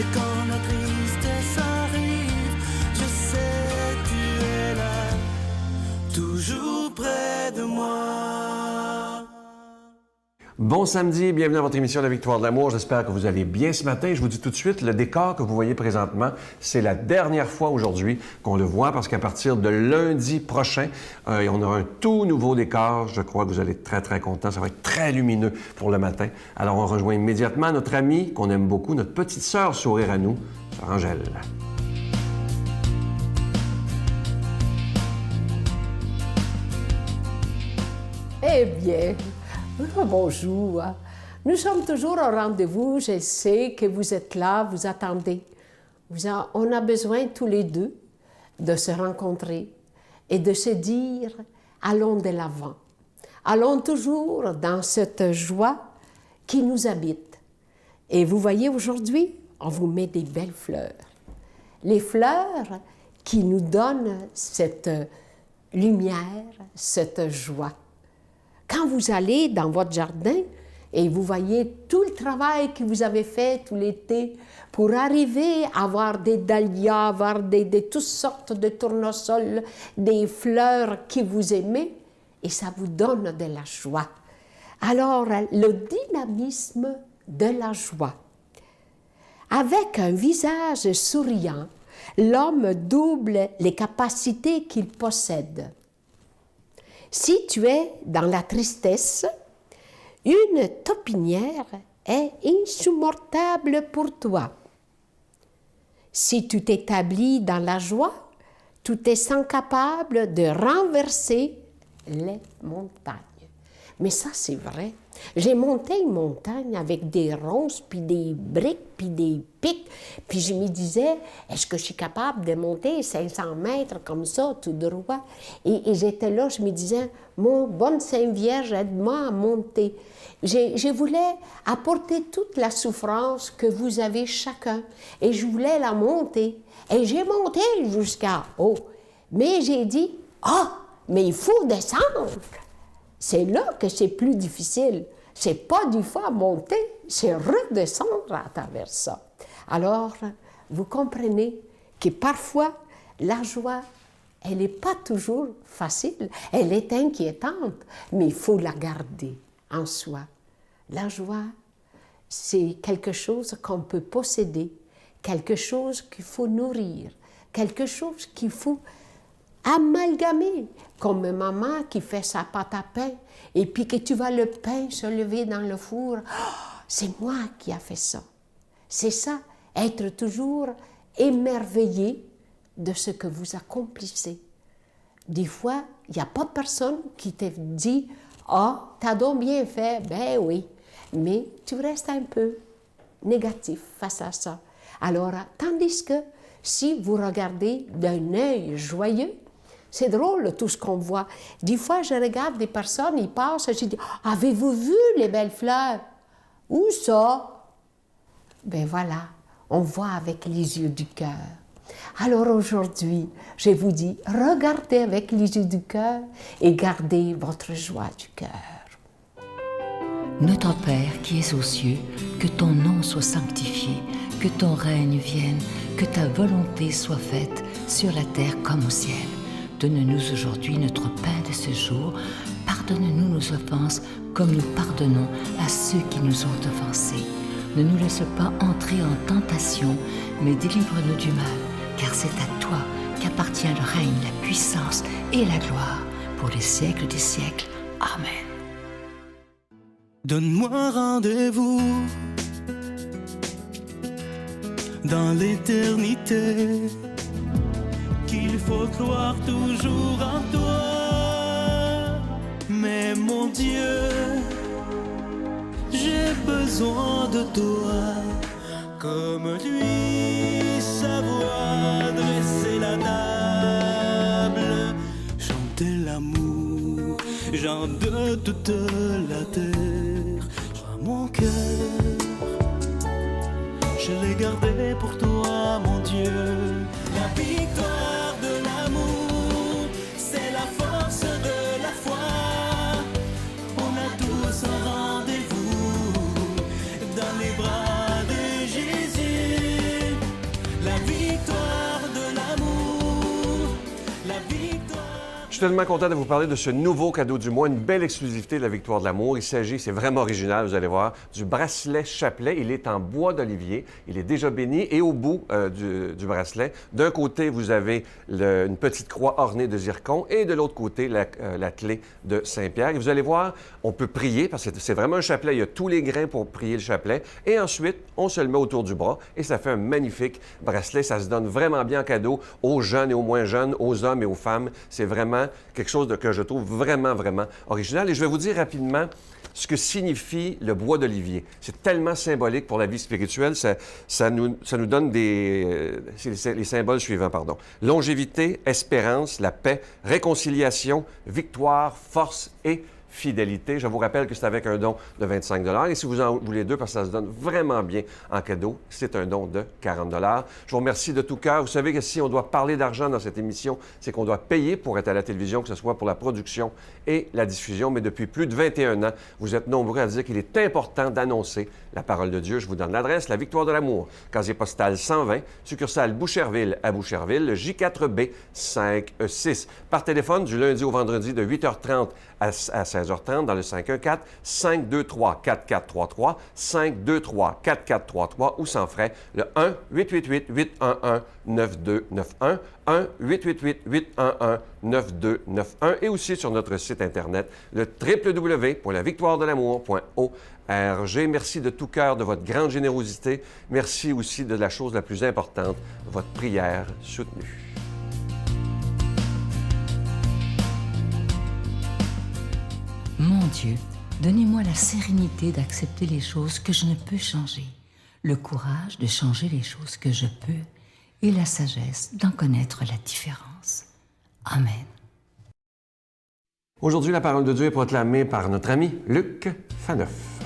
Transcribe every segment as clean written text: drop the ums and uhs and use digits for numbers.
Et quand la tristesse arrive, je sais tu es là, toujours près de moi. Bon samedi, bienvenue à votre émission La Victoire de l'amour. J'espère que vous allez bien ce matin. Je vous dis tout de suite, le décor que vous voyez présentement, c'est la dernière fois aujourd'hui qu'on le voit parce qu'à partir de lundi prochain, on aura un tout nouveau décor. Je crois que vous allez être très, très contents. Ça va être très lumineux pour le matin. Alors, on rejoint immédiatement notre amie qu'on aime beaucoup, notre petite sœur sourire à nous, Sœur Angèle. Eh bien, bonjour. Nous sommes toujours au rendez-vous. Je sais que vous êtes là, vous attendez. On a besoin tous les deux de se rencontrer et de se dire « allons de l'avant ». Allons toujours dans cette joie qui nous habite. Et vous voyez, aujourd'hui, on vous met des belles fleurs. Les fleurs qui nous donnent cette lumière, cette joie. Quand vous allez dans votre jardin et vous voyez tout le travail que vous avez fait tout l'été pour arriver à avoir des dahlias, avoir toutes sortes de tournesols, des fleurs que vous aimez, et ça vous donne de la joie. Alors, le dynamisme de la joie. Avec un visage souriant, l'homme double les capacités qu'il possède. Si tu es dans la tristesse, une taupinière est insupportable pour toi. Si tu t'établis dans la joie, tu te sens capable de renverser les montagnes. Mais ça, c'est vrai. J'ai monté une montagne avec des ronces, puis des briques, puis des pics. Puis je me disais, est-ce que je suis capable de monter 500 mètres comme ça, tout droit? Et j'étais là, je me disais, mon bonne Sainte Vierge, aide-moi à monter. Je voulais apporter toute la souffrance que vous avez chacun. Et je voulais la monter. Et j'ai monté jusqu'à haut. Mais j'ai dit, mais il faut descendre. C'est là que c'est plus difficile. C'est pas du fois à monter, c'est redescendre à travers ça. Alors, vous comprenez que parfois, la joie, elle n'est pas toujours facile, elle est inquiétante, mais il faut la garder en soi. La joie, c'est quelque chose qu'on peut posséder, quelque chose qu'il faut nourrir, quelque chose qu'il faut amalgamé, comme maman qui fait sa pâte à pain, et puis que tu vois le pain se lever dans le four. C'est moi qui a fait ça. C'est ça, être toujours émerveillé de ce que vous accomplissez. Des fois, il n'y a pas personne qui te dit « t'as donc bien fait, ben oui », mais tu restes un peu négatif face à ça. Alors, tandis que si vous regardez d'un œil joyeux, c'est drôle tout ce qu'on voit. Des fois, je regarde des personnes, ils passent, et je dis « Avez-vous vu les belles fleurs? » « Où ça? » Ben voilà, on voit avec les yeux du cœur. Alors aujourd'hui, je vous dis, regardez avec les yeux du cœur et gardez votre joie du cœur. Notre Père qui es aux cieux, que ton nom soit sanctifié, que ton règne vienne, que ta volonté soit faite sur la terre comme au ciel. Donne-nous aujourd'hui notre pain de ce jour. Pardonne-nous nos offenses comme nous pardonnons à ceux qui nous ont offensés. Ne nous laisse pas entrer en tentation, mais délivre-nous du mal, car c'est à toi qu'appartient le règne, la puissance et la gloire pour les siècles des siècles. Amen. Donne-moi rendez-vous dans l'éternité, qu'il faut croire toujours en toi. Mais mon Dieu, j'ai besoin de toi, comme lui savoir dresser la table, chanter l'amour, gens de toute la terre. Joins mon cœur, je l'ai gardé pour toi, mon Dieu. La victoire de l'amour, c'est la force de la foi. On a tous un rendez-vous dans les bras de Jésus. suis tellement content de vous parler de ce nouveau cadeau du mois, une belle exclusivité de la Victoire de l'amour. Il s'agit, c'est vraiment original, vous allez voir, du bracelet chapelet. Il est en bois d'olivier, il est déjà béni et au bout du bracelet, d'un côté, vous avez une petite croix ornée de zircon et de l'autre côté, la clé de Saint-Pierre. Et vous allez voir, on peut prier parce que c'est vraiment un chapelet, il y a tous les grains pour prier le chapelet. Et ensuite, on se le met autour du bras et ça fait un magnifique bracelet. Ça se donne vraiment bien en cadeau aux jeunes et aux moins jeunes, aux hommes et aux femmes. C'est vraiment quelque chose que je trouve vraiment, vraiment original. Et je vais vous dire rapidement ce que signifie le bois d'olivier. C'est tellement symbolique pour la vie spirituelle. Ça nous donne les symboles suivants, pardon. Longévité, espérance, la paix, réconciliation, victoire, force et fidélité. Je vous rappelle que c'est avec un don de 25 $. Et si vous en voulez deux, parce que ça se donne vraiment bien en cadeau, c'est un don de 40 $. Je vous remercie de tout cœur. Vous savez que si on doit parler d'argent dans cette émission, c'est qu'on doit payer pour être à la télévision, que ce soit pour la production et la diffusion. Mais depuis plus de 21 ans, vous êtes nombreux à dire qu'il est important d'annoncer la parole de Dieu. Je vous donne l'adresse, la Victoire de l'amour, casier postal 120, succursale Boucherville à Boucherville, le J4B 56. Par téléphone, du lundi au vendredi de 8h30 à 16h30 dans le 514-523-4433, 523-4433 ou sans frais, le 1-888-811-9291, 1-888-811-9291 et aussi sur notre site Internet, le www.lavictoiredelamour.org. Merci de tout cœur de votre grande générosité. Merci aussi de la chose la plus importante, votre prière soutenue. Mon Dieu, donnez-moi la sérénité d'accepter les choses que je ne peux changer, le courage de changer les choses que je peux et la sagesse d'en connaître la différence. Amen. Aujourd'hui, la parole de Dieu est proclamée par notre ami Luc Faneuf.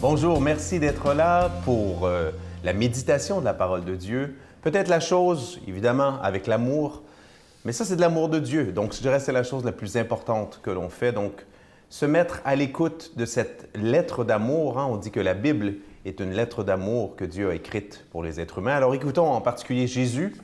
Bonjour, merci d'être là pour la méditation de la parole de Dieu. Peut-être la chose, évidemment, avec l'amour, mais ça, c'est de l'amour de Dieu. Donc, je dirais que c'est la chose la plus importante que l'on fait. Donc, se mettre à l'écoute de cette lettre d'amour. On dit que la Bible est une lettre d'amour que Dieu a écrite pour les êtres humains. Alors, écoutons en particulier Jésus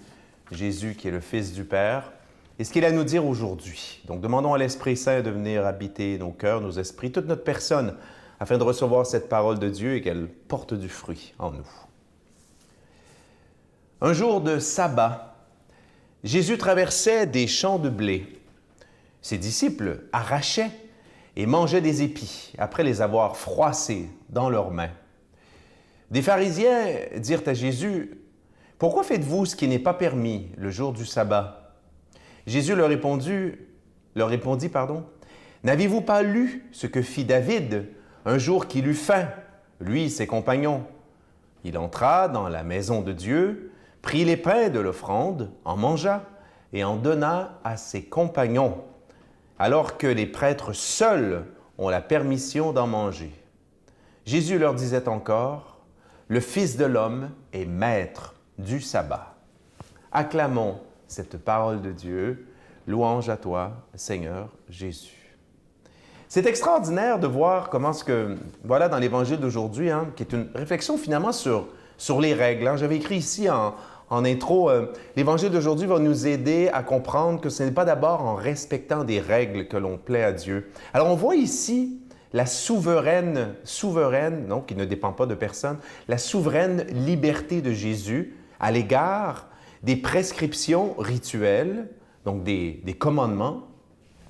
qui est le Fils du Père, et ce qu'il a à nous dire aujourd'hui. Donc, demandons à l'Esprit Saint de venir habiter nos cœurs, nos esprits, toute notre personne, afin de recevoir cette parole de Dieu et qu'elle porte du fruit en nous. Un jour de sabbat, Jésus traversait des champs de blé. Ses disciples arrachaient et mangeaient des épis après les avoir froissés dans leurs mains. Des pharisiens dirent à Jésus, « Pourquoi faites-vous ce qui n'est pas permis le jour du sabbat? » Jésus leur répondit, « N'avez-vous pas lu ce que fit David un jour qu'il eut faim, lui et ses compagnons? Il entra dans la maison de Dieu, prit les pains de l'offrande, en mangea et en donna à ses compagnons, alors que les prêtres seuls ont la permission d'en manger. Jésus leur disait encore, « Le Fils de l'homme est maître du sabbat. » Acclamons cette parole de Dieu. Louange à toi, Seigneur Jésus. C'est extraordinaire de voir comment voilà dans l'Évangile d'aujourd'hui, qui est une réflexion finalement sur les règles. J'avais écrit ici en intro, l'Évangile d'aujourd'hui va nous aider à comprendre que ce n'est pas d'abord en respectant des règles que l'on plaît à Dieu. Alors on voit ici la souveraine, donc qui ne dépend pas de personne, la souveraine liberté de Jésus à l'égard des prescriptions rituelles, donc des commandements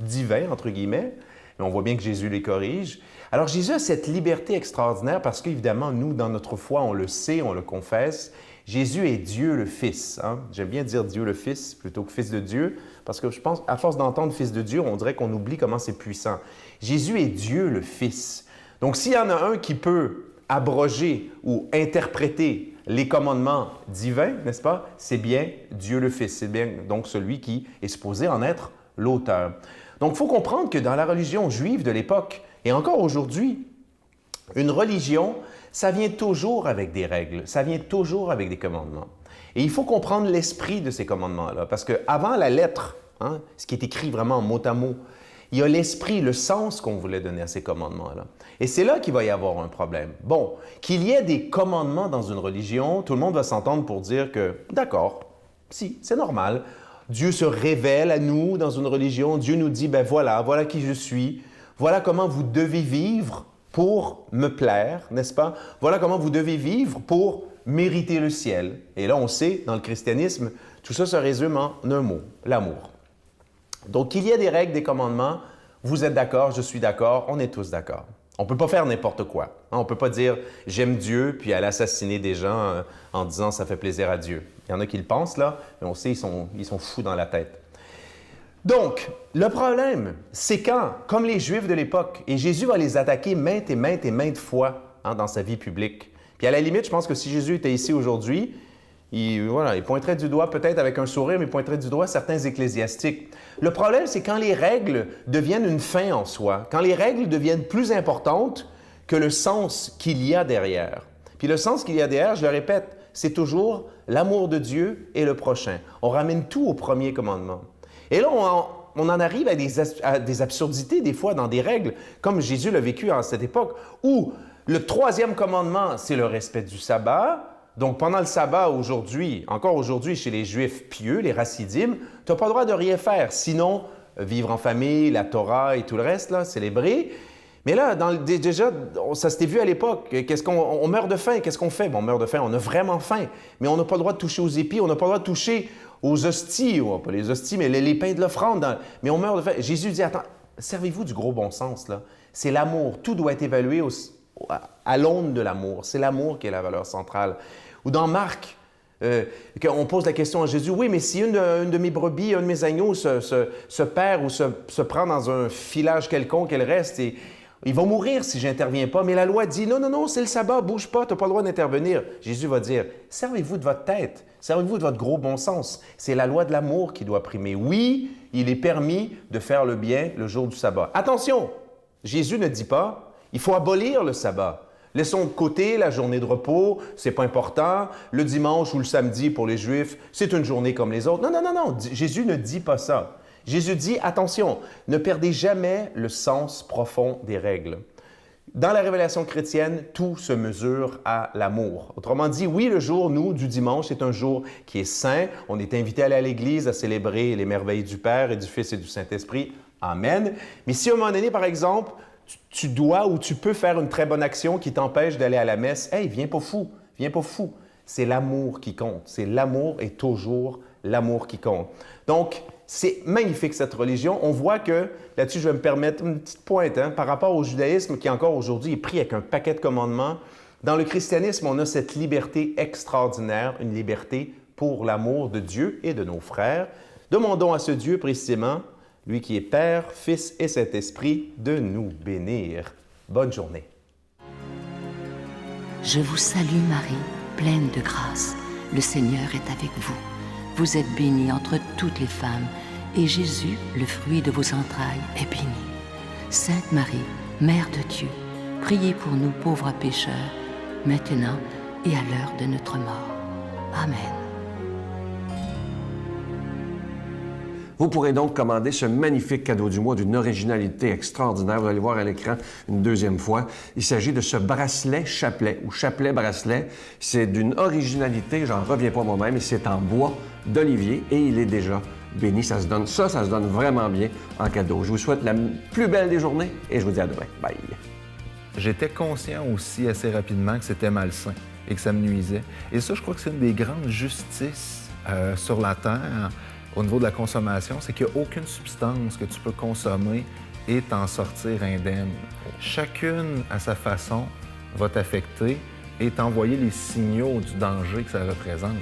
divins, entre guillemets, mais on voit bien que Jésus les corrige. Alors Jésus a cette liberté extraordinaire parce qu'évidemment, nous, dans notre foi, on le sait, on le confesse, Jésus est Dieu le Fils. J'aime bien dire Dieu le Fils plutôt que Fils de Dieu, parce que je pense, à force d'entendre Fils de Dieu, on dirait qu'on oublie comment c'est puissant. Jésus est Dieu le Fils. Donc s'il y en a un qui peut abroger ou interpréter les commandements divins, n'est-ce pas? C'est bien Dieu le Fils. C'est bien donc celui qui est supposé en être l'auteur. Donc il faut comprendre que dans la religion juive de l'époque, et encore aujourd'hui, une religion, ça vient toujours avec des règles, ça vient toujours avec des commandements. Et il faut comprendre l'esprit de ces commandements-là, parce qu'avant la lettre, ce qui est écrit vraiment mot à mot, Il y a l'esprit, le sens qu'on voulait donner à ces commandements-là. Et c'est là qu'il va y avoir un problème. Bon, qu'il y ait des commandements dans une religion, tout le monde va s'entendre pour dire que, d'accord, si, c'est normal. Dieu se révèle à nous dans une religion. Dieu nous dit, ben voilà qui je suis. Voilà comment vous devez vivre pour me plaire, n'est-ce pas? Voilà comment vous devez vivre pour mériter le ciel. Et là, on sait, dans le christianisme, tout ça se résume en un mot, l'amour. Donc, qu'il y ait des règles, des commandements, vous êtes d'accord, je suis d'accord, on est tous d'accord. On ne peut pas faire n'importe quoi. On ne peut pas dire « j'aime Dieu » puis aller assassiner des gens en disant « ça fait plaisir à Dieu ». Il y en a qui le pensent, là, mais on sait ils sont fous dans la tête. Donc, le problème, c'est quand, comme les Juifs de l'époque, et Jésus va les attaquer maintes et maintes fois dans sa vie publique. Puis à la limite, je pense que si Jésus était ici aujourd'hui, il pointerait du doigt, peut-être avec un sourire, mais il pointerait du doigt certains ecclésiastiques. Le problème, c'est quand les règles deviennent une fin en soi, quand les règles deviennent plus importantes que le sens qu'il y a derrière. Puis le sens qu'il y a derrière, je le répète, c'est toujours l'amour de Dieu et le prochain. On ramène tout au premier commandement. Et là, on en arrive à des absurdités, des fois, dans des règles, comme Jésus l'a vécu à cette époque, où le troisième commandement, c'est le respect du sabbat. Donc, pendant le sabbat, encore aujourd'hui, chez les Juifs pieux, les racidimes, tu n'as pas le droit de rien faire. Sinon, vivre en famille, la Torah et tout le reste, là, célébrer. Mais là, déjà, ça s'était vu à l'époque. On meurt de faim, qu'est-ce qu'on fait? Bon, on meurt de faim, on a vraiment faim. Mais on n'a pas le droit de toucher aux épis, on n'a pas le droit de toucher aux hosties, pas les hosties, mais les pains de l'offrande. Mais on meurt de faim. Jésus dit, attends, servez-vous du gros bon sens, là. C'est l'amour. Tout doit être évalué à l'aune de l'amour. C'est l'amour qui est la valeur centrale. Ou dans Marc, on pose la question à Jésus, oui, mais si une de mes brebis, un de mes agneaux se perd ou se prend dans un filage quelconque, elle reste et il va mourir si je n'interviens pas. Mais la loi dit, non, c'est le sabbat, bouge pas, tu n'as pas le droit d'intervenir. Jésus va dire, servez-vous de votre tête, servez-vous de votre gros bon sens. C'est la loi de l'amour qui doit primer. Oui, il est permis de faire le bien le jour du sabbat. Attention, Jésus ne dit pas, il faut abolir le sabbat. Laissons de côté la journée de repos, c'est pas important. Le dimanche ou le samedi pour les Juifs, c'est une journée comme les autres. Non. Jésus ne dit pas ça. Jésus dit, attention, ne perdez jamais le sens profond des règles. Dans la révélation chrétienne, tout se mesure à l'amour. Autrement dit, oui, le jour, du dimanche, c'est un jour qui est saint. On est invité à aller à l'Église à célébrer les merveilles du Père et du Fils et du Saint-Esprit. Amen. Mais si à un moment donné, par exemple, tu dois ou tu peux faire une très bonne action qui t'empêche d'aller à la messe, hey, viens pas fou. C'est l'amour qui compte. C'est l'amour et toujours l'amour qui compte. Donc, c'est magnifique cette religion. On voit que, là-dessus, je vais me permettre une petite pointe, par rapport au judaïsme qui encore aujourd'hui est pris avec un paquet de commandements. Dans le christianisme, on a cette liberté extraordinaire, une liberté pour l'amour de Dieu et de nos frères. Demandons à ce Dieu précisément, lui qui est Père, Fils et Saint-Esprit, de nous bénir. Bonne journée. Je vous salue Marie, pleine de grâce. Le Seigneur est avec vous. Vous êtes bénie entre toutes les femmes, et Jésus, le fruit de vos entrailles, est béni. Sainte Marie, Mère de Dieu, priez pour nous pauvres pécheurs, maintenant et à l'heure de notre mort. Amen. Vous pourrez donc commander ce magnifique cadeau du mois d'une originalité extraordinaire. Vous allez voir à l'écran une deuxième fois. Il s'agit de ce bracelet-chapelet ou chapelet-bracelet. C'est d'une originalité, j'en reviens pas moi-même, et c'est en bois d'olivier et il est déjà béni. Ça se donne vraiment bien en cadeau. Je vous souhaite la plus belle des journées et je vous dis à demain. Bye! J'étais conscient aussi assez rapidement que c'était malsain et que ça me nuisait. Et ça, je crois que c'est une des grandes justices sur la Terre au niveau de la consommation, c'est qu'il n'y a aucune substance que tu peux consommer et t'en sortir indemne. Chacune, à sa façon, va t'affecter et t'envoyer les signaux du danger que ça représente.